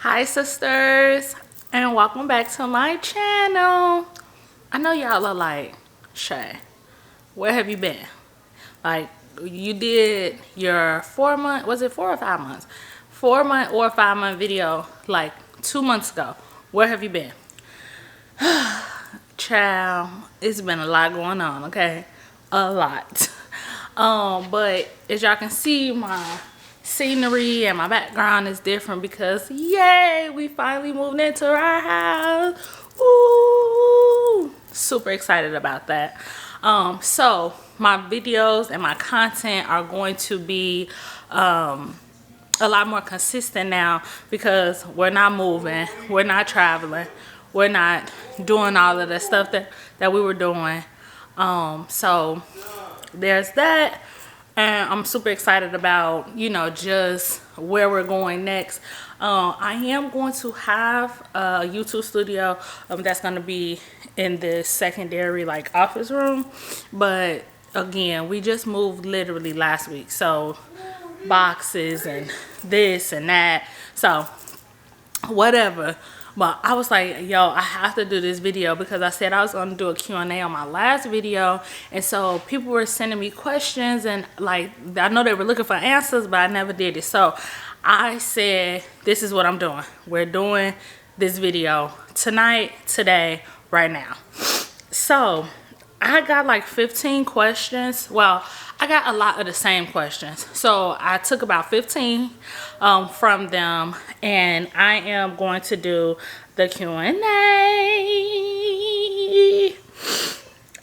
Hi sisters, and welcome back to my channel. I know y'all are like, Shay, where have you been? Like, you did your 4 month, was it 4 or 5 months? 4 month or 5 month video like 2 months ago. Where have you been? Child, it's been a lot going on, okay? A lot. But as y'all can see, my scenery and my background is different because yay, we finally moved into our house. Ooh, super excited about that. So my videos and my content are going to be a lot more consistent now because we're not moving, we're not traveling, we're not doing all of the stuff that we were doing. So there's that, and I'm super excited about, you know, just where we're going next. I am going to have a YouTube studio that's going to be in this secondary like office room, but again, we just moved literally last week, so boxes and this and that, so whatever. But I was like, yo, I have to do this video because I said I was going to do a Q&A on my last video. And so people were sending me questions and like, I know they were looking for answers, but I never did it. So I said, this is what I'm doing. We're doing this video tonight, today, right now. So I got like 15 questions. Well, I got a lot of the same questions. So I took about 15 from them, and I am going to do the Q&A.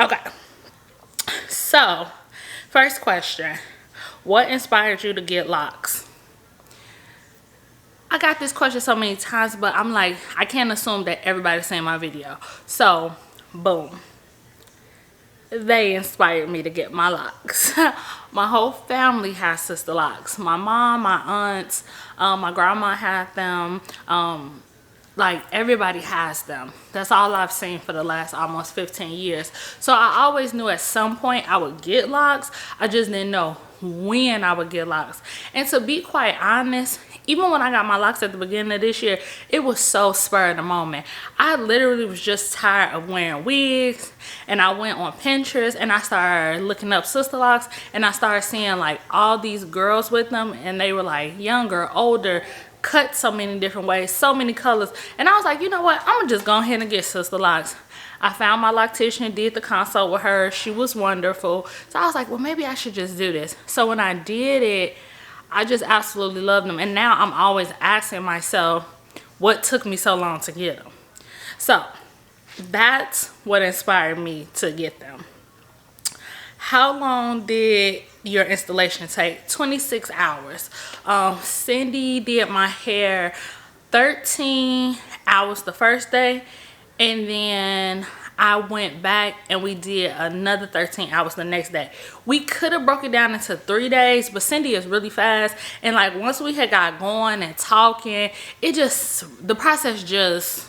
Okay. So, first question. What inspired you to get locks? I got this question so many times, but I'm like, I can't assume that everybody's seen my video. So, boom. They inspired me to get my locks. My whole family has Sisterlocks. My mom, my aunts, my grandma had them. Like, everybody has them. That's all I've seen for the last almost 15 years. So I always knew at some point I would get locks. I just didn't know when I would get locks. And to be quite honest, even when I got my locks at the beginning of this year, it was so spur of the moment. I literally was just tired of wearing wigs, and I went on Pinterest and I started looking up Sisterlocks, and I started seeing like all these girls with them, and they were like younger, older, cut so many different ways, so many colors. And I was like, you know what, I'm gonna just go ahead and get Sisterlocks. I found my loctician, did the consult with her. She was wonderful. So I was like, well, maybe I should just do this. So when I did it, I just absolutely loved them. And now I'm always asking myself, what took me so long to get them? So that's what inspired me to get them. How long did your installation take? 26 hours. Cindy did my hair 13 hours the first day, and then I went back and we did another 13 hours the next day. We could have broke it down into 3 days, but Cindy is really fast, and like once we had got going and talking, the process just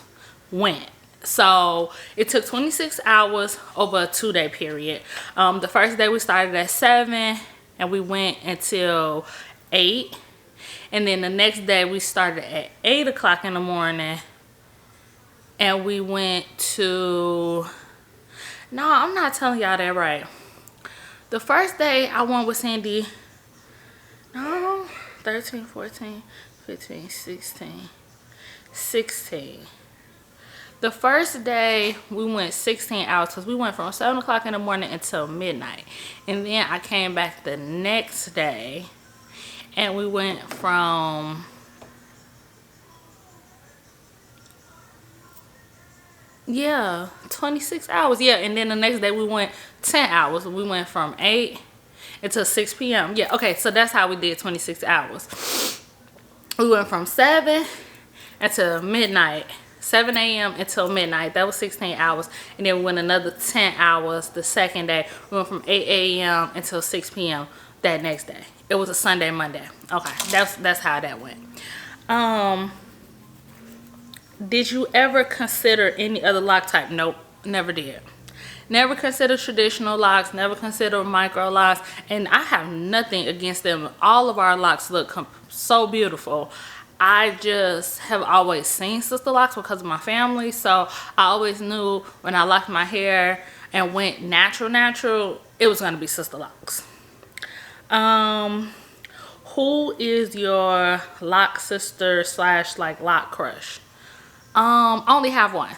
went. So it took 26 hours over a 2-day period. The first day we started at 7 and we went until 8. And then the next day we started at 8 o'clock in the morning and we went to, no, I'm not telling y'all that right. The first day I went with Cindy, no, 13, 14, 15, 16. The first day we went 16 hours because we went from 7 o'clock in the morning until midnight. And then I came back the next day and we went from, 26 hours. Yeah, and then the next day we went 10 hours. We went from 8 until 6 p.m. Yeah, okay, so that's how we did 26 hours. We went from 7 until midnight. 7 a.m. until midnight. That was 16 hours. And then we went another 10 hours the second day. We went from 8 a.m. until 6 p.m. that next day. It was a Sunday, Monday. Okay, that's how that went. Did you ever consider any other lock type? Nope, never did. Never considered traditional locks, never considered micro locks, and I have nothing against them. All of our locks look so beautiful. I just have always seen Sisterlocks because of my family. So I always knew when I locked my hair and went natural, it was going to be Sisterlocks. Who is your lock sister slash like lock crush? I only have one.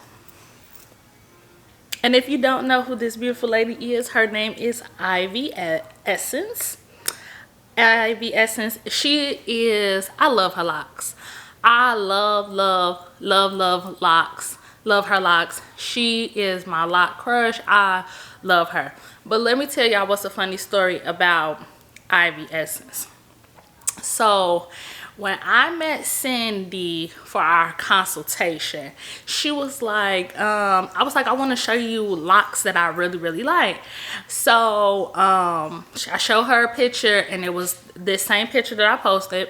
And if you don't know who this beautiful lady is, her name is Ivy Essence. Ivy Essence, she is, I love her locks. I love locks. Love her locks. She is my lock crush. I love her. But let me tell y'all what's a funny story about Ivy Essence. So when I met Cindy for our consultation, she was like, I was like, I want to show you locks that I really like. So I showed her a picture, and it was this same picture that I posted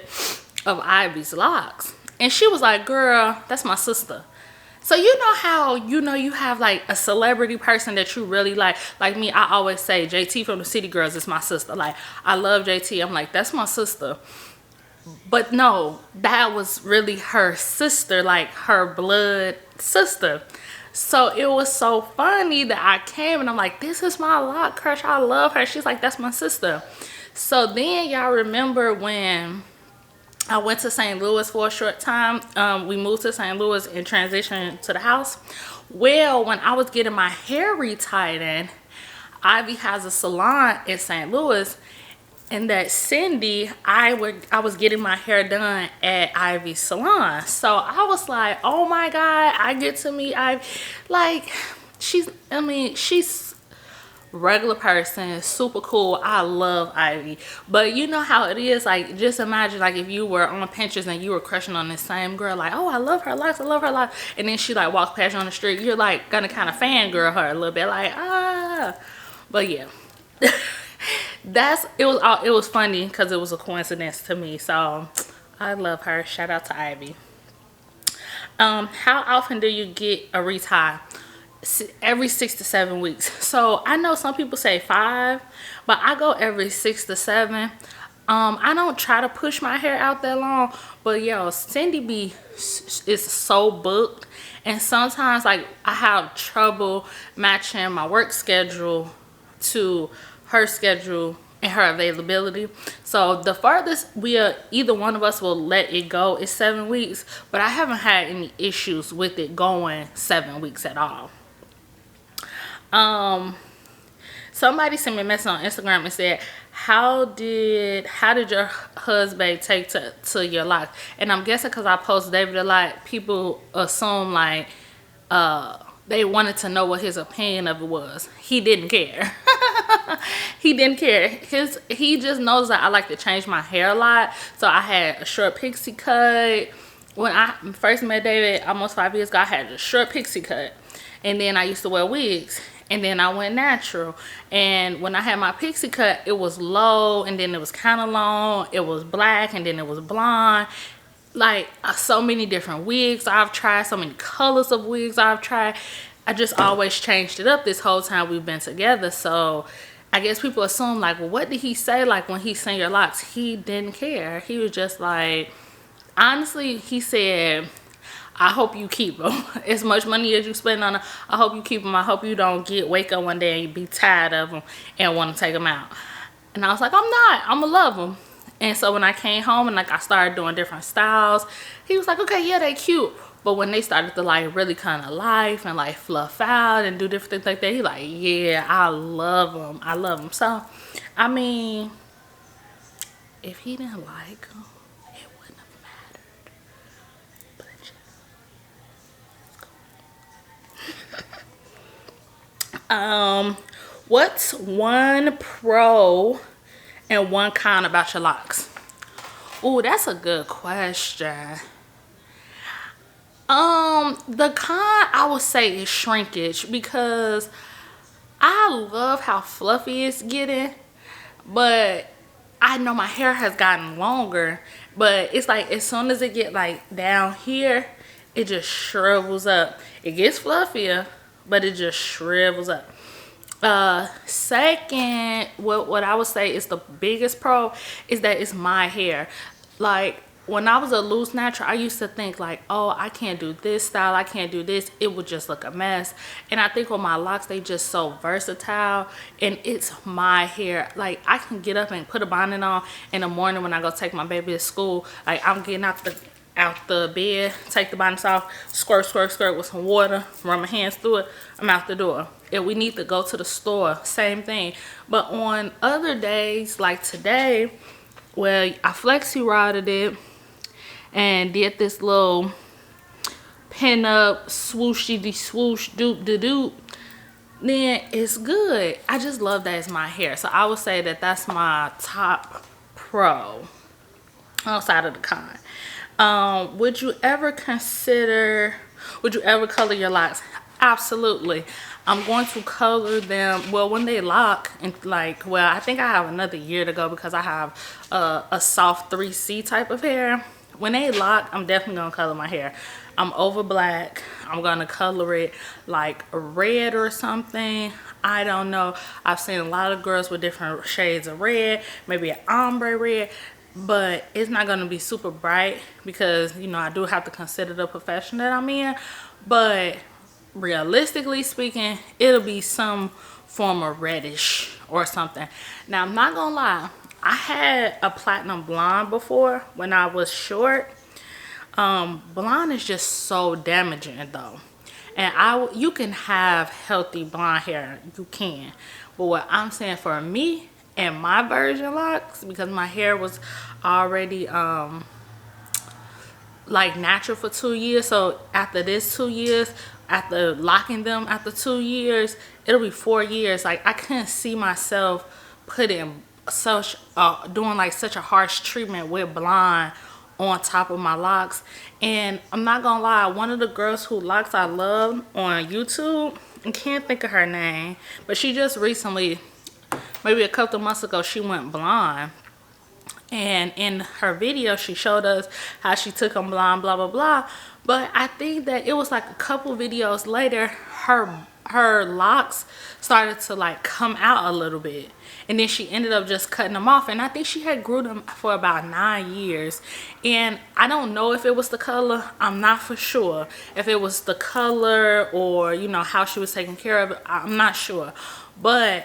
of Ivy's locks. And she was like, girl, that's my sister. So you know how you have like a celebrity person that you really like me, I always say JT from the City Girls is my sister. Like, I love JT. I'm like, that's my sister. But no, that was really her sister, like her blood sister. So it was so funny that I came and I'm like, this is my lock crush. I love her. She's like, that's my sister. So then y'all remember when I went to St. Louis for a short time. We moved to St. Louis and transitioned to the house. Well, when I was getting my hair retightened, Ivy has a salon in St. Louis, and that Cindy, I was getting my hair done at Ivy's salon. So I was like, oh my God, I get to meet Ivy. Like, she's regular person, super cool. I love Ivy. But you know how it is, like, just imagine like if you were on Pinterest and you were crushing on the same girl, like, oh, I love her locks, I love her locks, and then she like walks past you on the street, you're like gonna kind of fangirl her a little bit, like, ah. But yeah. It was funny because it was a coincidence to me. So I love her. Shout out to Ivy. How often do you get a retie? Every 6 to 7 weeks. So I know some people say 5, but I go every 6 to 7. I don't try to push my hair out that long, but yo, Cindy is so booked, and sometimes like I have trouble matching my work schedule to her schedule and her availability. So the farthest either one of us will let it go is 7 weeks, but I haven't had any issues with it going 7 weeks at all. Somebody sent me a message on Instagram and said, how did your husband take to your locks? And I'm guessing because I post David a lot, people assume like they wanted to know what his opinion of it was. He didn't care. He didn't care. He just knows that I like to change my hair a lot. So I had a short pixie cut. When I first met David almost 5 years ago, I had a short pixie cut. And then I used to wear wigs. And then I went natural. And when I had my pixie cut, it was low, and then it was kind of long. It was black, and then it was blonde. Like, so many different wigs I've tried, so many colors of wigs I've tried. I just always changed it up this whole time we've been together. So I guess people assume, like, well, what did he say, like, when he sent your locks? He didn't care. He was just like, honestly, he said, I hope you keep them. As much money as you spend on them, I hope you keep them. I hope you don't wake up one day and you be tired of them and want to take them out. And I was like, I'm not. I'm going to love them. And so when I came home and like I started doing different styles, he was like, okay, yeah, they cute. But when they started to like really kind of life and like fluff out and do different things like that, he like, yeah, I love them. I love them. So, I mean, if he didn't like them, it wouldn't have mattered. But yeah. What's one pro and one con about your locks? Ooh, that's a good question. The con I would say is shrinkage, because I love how fluffy it's getting, but I know my hair has gotten longer, but it's like as soon as it get like down here, it just shrivels up. It gets fluffier, but it just shrivels up. Second, what I would say is the biggest pro is that it's my hair. Like, when I was a loose natural, I used to think like, oh, I can't do this style, I can't do this. It would just look a mess. And I think with my locks, they just so versatile, and it's my hair. Like, I can get up and put a bonnet on in the morning when I go take my baby to school. Like, I'm getting out the bed, take the bonnets off, squirt with some water, run my hands through it, I'm out the door. If we need to go to the store, same thing. But on other days, like today, well, I flexi rodded it and did this little pin up swooshy de swoosh doop de doop, then it's good. I just love that it's my hair. So I would say that that's my top pro outside of the con. Would you ever color your locks? Absolutely. I'm going to color them, well, when they lock, and like, well, I think I have another year to go because I have a soft 3C type of hair. When they lock, I'm definitely gonna color my hair. I'm over black. I'm gonna color it like red or something. I don't know. I've seen a lot of girls with different shades of red, maybe an ombre red, but it's not gonna be super bright because, you know, I do have to consider the profession that I'm in. But realistically speaking, it'll be some form of reddish or something. Now, I'm not gonna lie, I had a platinum blonde before when I was short. Blonde is just so damaging though, and you can have healthy blonde hair, you can, but what I'm saying for me and my virgin locks, because my hair was already like natural for 2 years, so after this 2 years, after locking them after 2 years, it'll be 4 years. Like, I couldn't see myself putting doing like such a harsh treatment with blonde on top of my locks. And I'm not gonna lie, one of the girls who locks I love on YouTube, I can't think of her name, but she just recently, maybe a couple of months ago, she went blonde. And in her video, she showed us how she took them blonde, blah, blah, blah. But I think that it was like a couple videos later, her locks started to like come out a little bit. And then she ended up just cutting them off. And I think she had grew them for about 9 years. And I don't know if it was the color. I'm not for sure if it was the color or, you know, how she was taking care of it. I'm not sure. But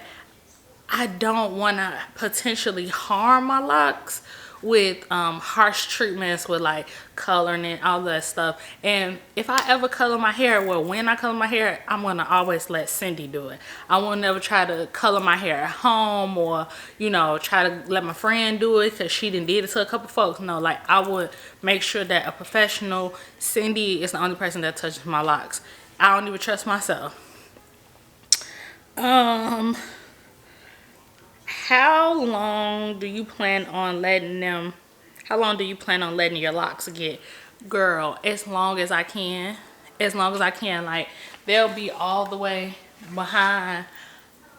I don't want to potentially harm my locks with harsh treatments, with like coloring and all that stuff. And if I ever color my hair, well, when I color my hair, I'm going to always let Cindy do it. I will never try to color my hair at home, or, you know, try to let my friend do it because she done did it to a couple folks. No, like, I would make sure that a professional, Cindy is the only person that touches my locks. I don't even trust myself. How long do you plan on letting your locks get? Girl, as long as I can. As long as I can. Like, they'll be all the way behind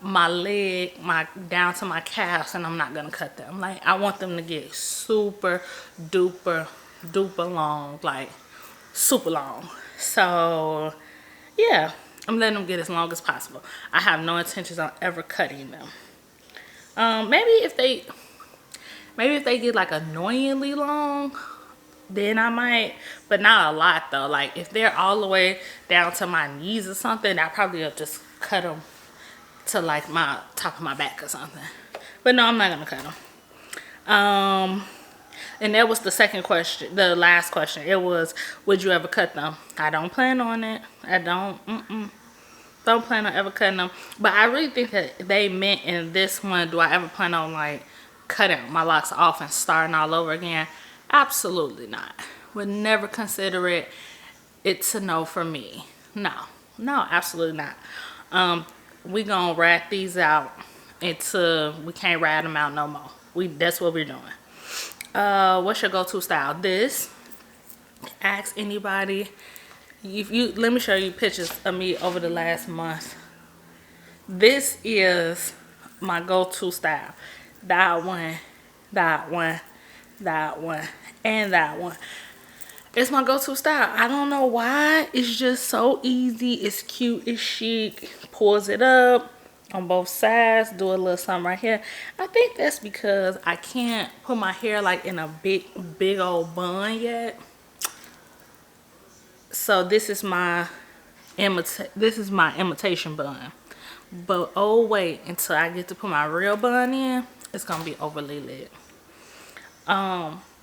my leg, down to my calves, and I'm not gonna cut them. Like, I want them to get super duper long, like super long. So yeah, I'm letting them get as long as possible. I have no intentions on ever cutting them. Maybe if they get like annoyingly long, then I might, but not a lot though. Like, if they're all the way down to my knees or something, I probably will just cut them to like my top of my back or something. But no, I'm not gonna cut them. And that was the second question, the last question. It was, would you ever cut them? I don't plan on it. I don't plan on ever cutting them. But I really think that they meant in this one, do I ever plan on like cutting my locks off and starting all over again? Absolutely not. Would never consider it. It's a no for me. No, absolutely not. We gonna rat these out until we can't rat them out no more. That's what we're doing. What's your go-to style? This, ask anybody. Let me show you pictures of me over the last month. This is my go-to style. That one, and that one. It's my go-to style. I don't know why. It's just so easy. It's cute. It's chic. Pulls it up. on both sides, do a little something right here. I think that's because I can't put my hair like in a big old bun yet. So this is my imitation bun. But oh wait until I get to put my real bun in, it's gonna be overly lit.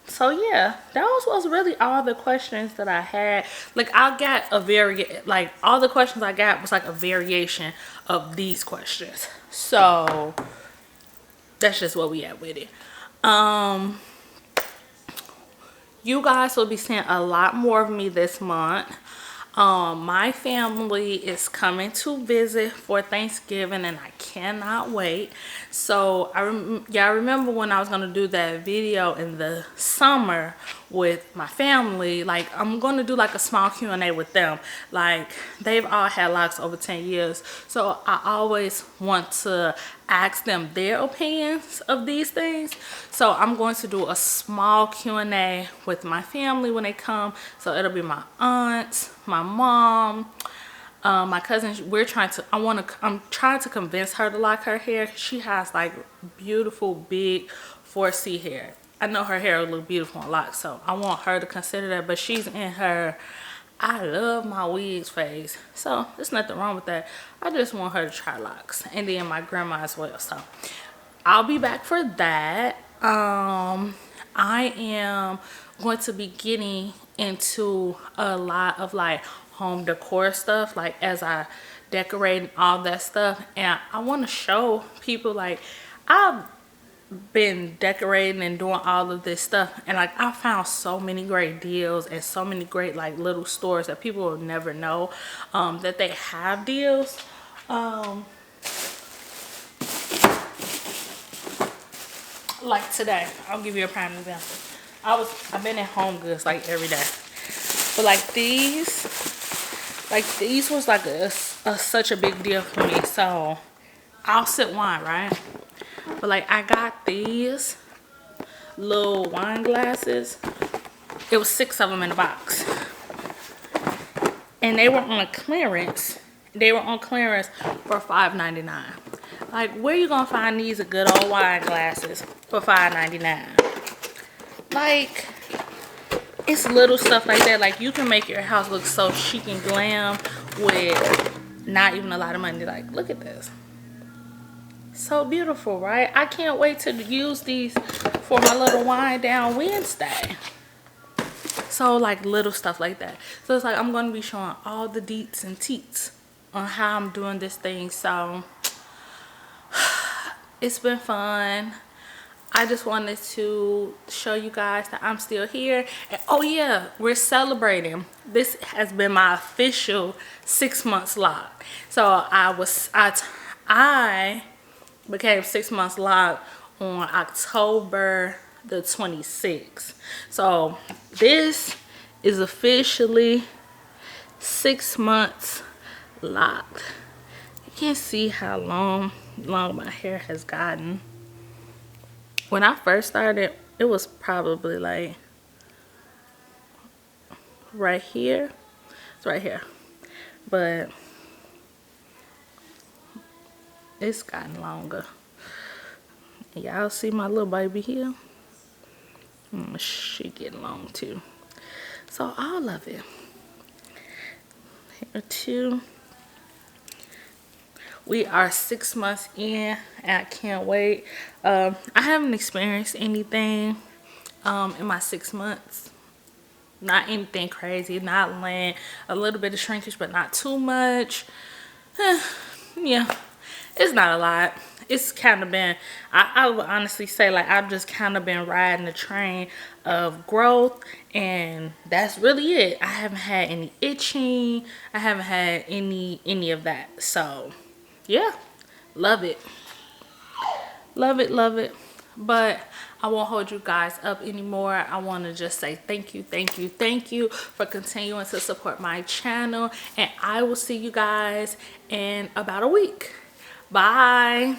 So yeah, those was really all the questions that I had. Like I got like all the questions I got was like a variation of these questions. So that's just what we at with it. You guys will be seeing a lot more of me this month. My family is coming to visit for Thanksgiving and I cannot wait. So y'all remember when I was gonna do that video in the summer with my family, like I'm gonna do like a small Q&A with them. Like they've all had locks over 10 years, so I always want to ask them their opinions of these things. So I'm going to do a small Q&A with my family when they come. So it'll be my aunts, my mom, my cousin. I'm trying to convince her to lock her hair. She has like beautiful big 4C hair. I know her hair will look beautiful on lock, so I want her to consider that. But she's in her I love my wigs phase, so there's nothing wrong with that. I just want her to try locks, and then my grandma as well. So I'll be back for that. I am going to be getting into a lot of like home decor stuff, like as I decorate and all that stuff. And I want to show people, like, I've been decorating and doing all of this stuff, and like I found so many great deals and so many great like little stores that people will never know that they have deals. Like today, I'll give you a prime example. I've been at Home Goods like every day, but like these was like such a big deal for me. So I'll sip wine, right? But like I got these little wine glasses. It was 6 of them in a box, and they were on clearance. They were on clearance for $5.99. Like, where you gonna find these good old wine glasses for $5.99? Like, it's little stuff like that. Like, you can make your house look so chic and glam with not even a lot of money. Like, look at this. So beautiful, right? I can't wait to use these for my little wind down Wednesday. So like little stuff like that. So it's like I'm going to be showing all the deets and teats on how I'm doing this thing. So it's been fun. I just wanted to show you guys that I'm still here. And oh yeah, we're celebrating. This has been my official 6 months lock. So I became 6 months locked on October the 26th. So this is officially 6 months locked. You can't see how long my hair has gotten. When I first started, it was probably like right here. It's right here. But it's gotten longer. Y'all see my little baby here? She getting long too. So all of it. Here too. We are 6 months in, and I can't wait. I haven't experienced anything in my 6 months. Not anything crazy, not land, a little bit of shrinkage, but not too much. Yeah, it's not a lot. It's kind of been, I would honestly say, like, I've just kind of been riding the train of growth, and that's really it. I haven't had any itching. I haven't had any of that. So yeah, love it. Love it, love it. But I won't hold you guys up anymore. I want to just say thank you for continuing to support my channel, and I will see you guys in about a week. Bye.